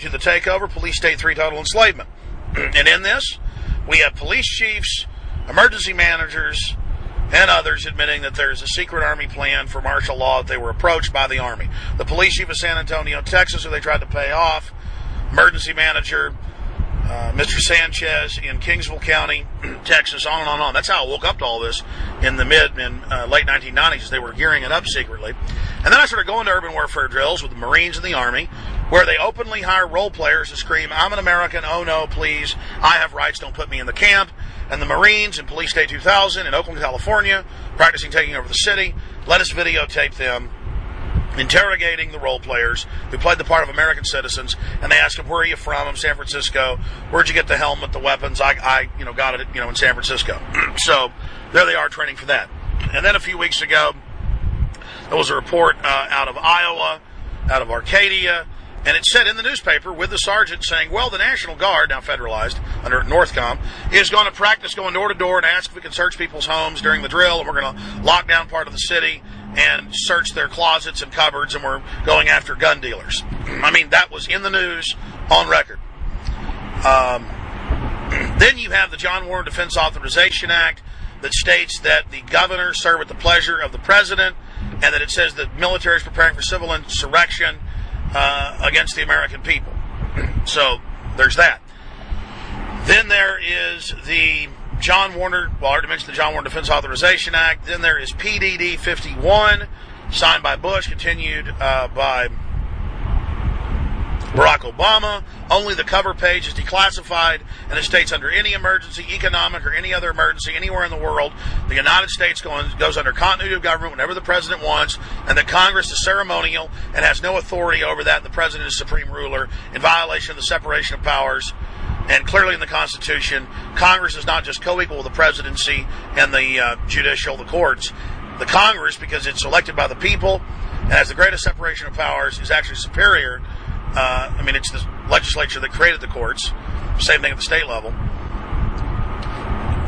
To the takeover, police state 3 total enslavement. And in this, we have police chiefs, emergency managers, and others admitting that there's a secret army plan for martial law, that they were approached by the army. The police chief of San Antonio, Texas, who they tried to pay off, emergency manager, Mr. Sanchez in Kingsville County, Texas, on and on and on. That's how I woke up to all this in the late 1990s. They were gearing it up secretly. And then I started going to urban warfare drills with the Marines and the Army, where they openly hire role players to scream, "I'm an American, oh no, please, I have rights, don't put me in the camp." And the Marines in Police State 2000 in Oakland, California, practicing taking over the city, let us videotape them interrogating the role players who played the part of American citizens, and they asked them, "Where are you from?" "I'm San Francisco." "Where'd you get the helmet, the weapons?" I got it, in San Francisco." So there they are training for that. And then a few weeks ago, there was a report out of Iowa, out of Arcadia, and it said in the newspaper with the sergeant saying, well, the National Guard, now federalized under Northcom, is going to practice going door to door and ask if we can search people's homes during the drill, and we're going to lock down part of the city and search their closets and cupboards, and we're going after gun dealers. I mean, that was in the news on record. Then you have the John Warner Defense Authorization Act that states that the governor serve at the pleasure of the president, and that it says that military is preparing for civil insurrection against the American people. So there's that. Then there is the John Warner, well, I already mentioned the John Warner Defense Authorization Act. Then there is PDD 51, signed by Bush, continued by Barack Obama. Only the cover page is declassified, and it states under any emergency, economic or any other emergency anywhere in the world, the United States goes under continuity of government whenever the president wants, and that Congress is ceremonial and has no authority over that. The president is supreme ruler in violation of the separation of powers. And clearly in the Constitution, Congress is not just co-equal with the presidency and the judicial, the courts. The Congress, because it's elected by the people and has the greatest separation of powers, is actually superior. It's the legislature that created the courts. Same thing at the state level.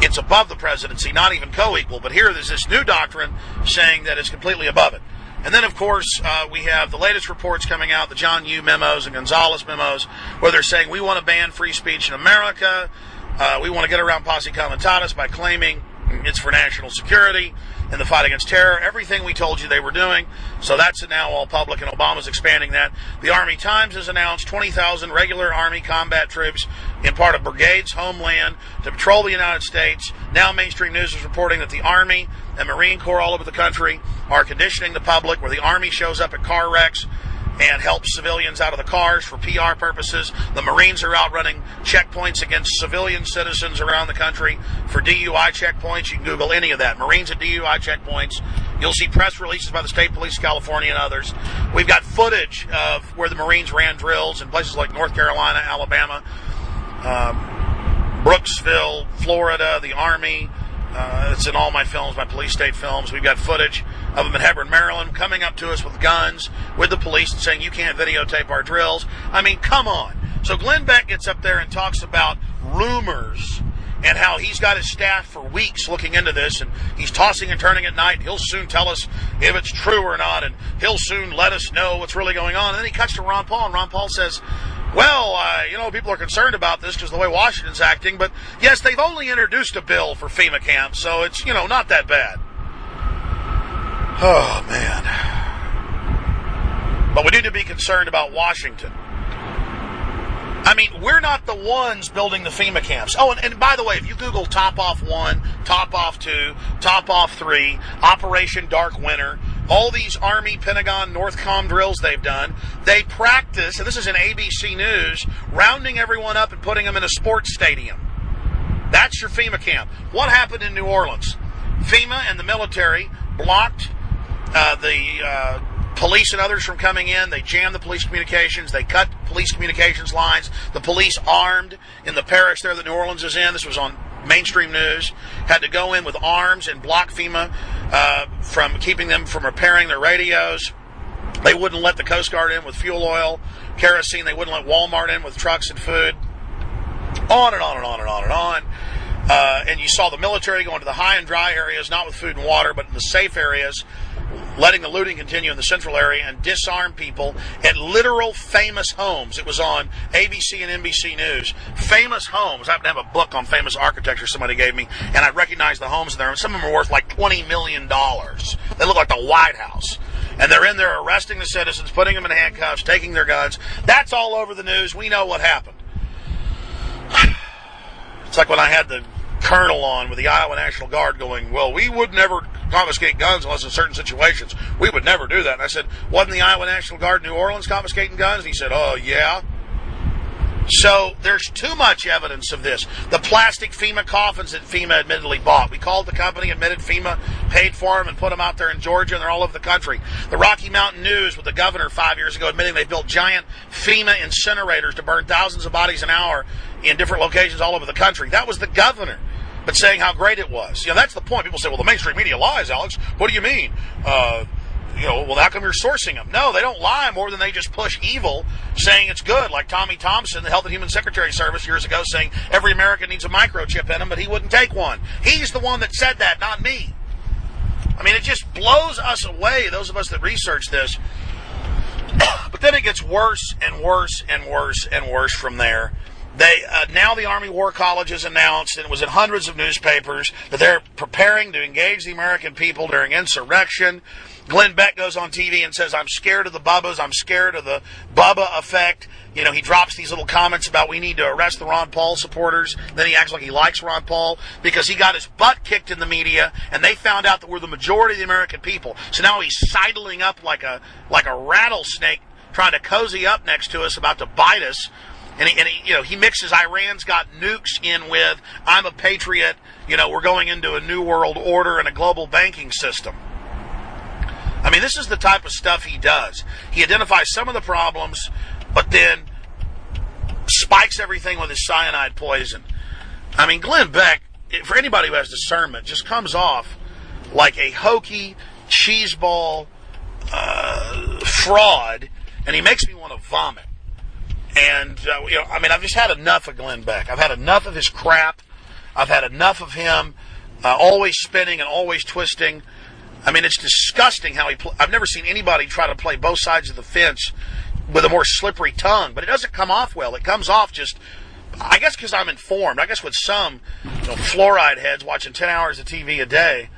It's above the presidency, not even co-equal. But here there's this new doctrine saying that it's completely above it. And then, of course, we have the latest reports coming out, the John Yoo memos and Gonzalez memos, where they're saying we want to ban free speech in America. We want to get around posse comitatus by claiming it's for national security in the fight against terror. Everything we told you they were doing. So that's now all public, and Obama's expanding that. The Army Times has announced 20,000 regular Army combat troops in part of Brigade's homeland to patrol the United States. Now mainstream news is reporting that the Army and Marine Corps all over the country are conditioning the public, where the Army shows up at car wrecks and helps civilians out of the cars for PR purposes. The Marines are out running checkpoints against civilian citizens around the country for DUI checkpoints. You can Google any of that. Marines at DUI checkpoints. You'll see press releases by the State Police of California and others. We've got footage of where the Marines ran drills in places like North Carolina, Alabama, Brooksville, Florida, the Army. It's in all my films, my police state films. We've got footage of them in Hebron, Maryland, coming up to us with guns, with the police, and saying, you can't videotape our drills. I mean, come on. So Glenn Beck gets up there and talks about rumors and how he's got his staff for weeks looking into this, and he's tossing and turning at night, and he'll soon tell us if it's true or not, and he'll soon let us know what's really going on. And then he cuts to Ron Paul, and Ron Paul says, well, people are concerned about this because of the way Washington's acting, but yes, they've only introduced a bill for FEMA camps, so it's, not that bad. Oh, man. But we need to be concerned about Washington. I mean, we're not the ones building the FEMA camps. Oh, and by the way, if you Google Top Off 1, Top Off 2, Top Off 3, Operation Dark Winter, all these Army, Pentagon, Northcom drills they've done, they practice, and this is in ABC News, rounding everyone up and putting them in a sports stadium. That's your FEMA camp. What happened in New Orleans? FEMA and the military blocked the police and others from coming in. They jammed the police communications. They cut police communications lines. The police armed in the parish there that New Orleans is in. This was on mainstream news. Had to go in with arms and block FEMA from keeping them from repairing their radios. They wouldn't let the Coast Guard in with fuel oil, kerosene. They wouldn't let Walmart in with trucks and food. On and on and on and on and on. And you saw the military go into the high and dry areas, not with food and water, but in the safe areas, letting the looting continue in the central area and disarm people at literal famous homes. It was on ABC and NBC News. Famous homes. I happen to have a book on famous architecture somebody gave me, and I recognize the homes there. And some of them are worth like $20 million. They look like the White House. And they're in there arresting the citizens, putting them in handcuffs, taking their guns. That's all over the news. We know what happened. It's like when I had the colonel on with the Iowa National Guard going, well, we would never confiscate guns unless in certain situations. We would never do that. And I said, wasn't the Iowa National Guard in New Orleans confiscating guns? And he said, oh, yeah. So there's too much evidence of this. The plastic FEMA coffins that FEMA admittedly bought. We called the company, admitted FEMA paid for them and put them out there in Georgia, and they're all over the country. The Rocky Mountain News with the governor 5 years ago admitting they built giant FEMA incinerators to burn thousands of bodies an hour in different locations all over the country. That was the governor, but saying how great it was. That's the point. People say, well, the mainstream media lies, Alex. What do you mean? Well, how come you're sourcing them? No, they don't lie more than they just push evil, saying it's good. Like Tommy Thompson, the Health and Human Secretary Service years ago, saying every American needs a microchip in him, but he wouldn't take one. He's the one that said that, not me. I mean, it just blows us away, those of us that research this. But then it gets worse and worse and worse and worse from there. Now the Army War College has announced, and it was in hundreds of newspapers, that they're preparing to engage the American people during insurrection. Glenn Beck goes on TV and says, I'm scared of the Bubbas. I'm scared of the Bubba effect. He drops these little comments about we need to arrest the Ron Paul supporters. Then he acts like he likes Ron Paul because he got his butt kicked in the media, and they found out that we're the majority of the American people. So now he's sidling up like a rattlesnake, trying to cozy up next to us, about to bite us. And he mixes Iran's got nukes in with I'm a patriot. We're going into a new world order and a global banking system. I mean, this is the type of stuff he does. He identifies some of the problems, but then spikes everything with his cyanide poison. I mean, Glenn Beck, for anybody who has discernment, just comes off like a hokey cheeseball fraud, and he makes me want to vomit. And, I've just had enough of Glenn Beck. I've had enough of his crap. I've had enough of him always spinning and always twisting. I mean, it's disgusting how I've never seen anybody try to play both sides of the fence with a more slippery tongue, but it doesn't come off well. It comes off just, I guess because I'm informed. I guess with some fluoride heads watching 10 hours of TV a day,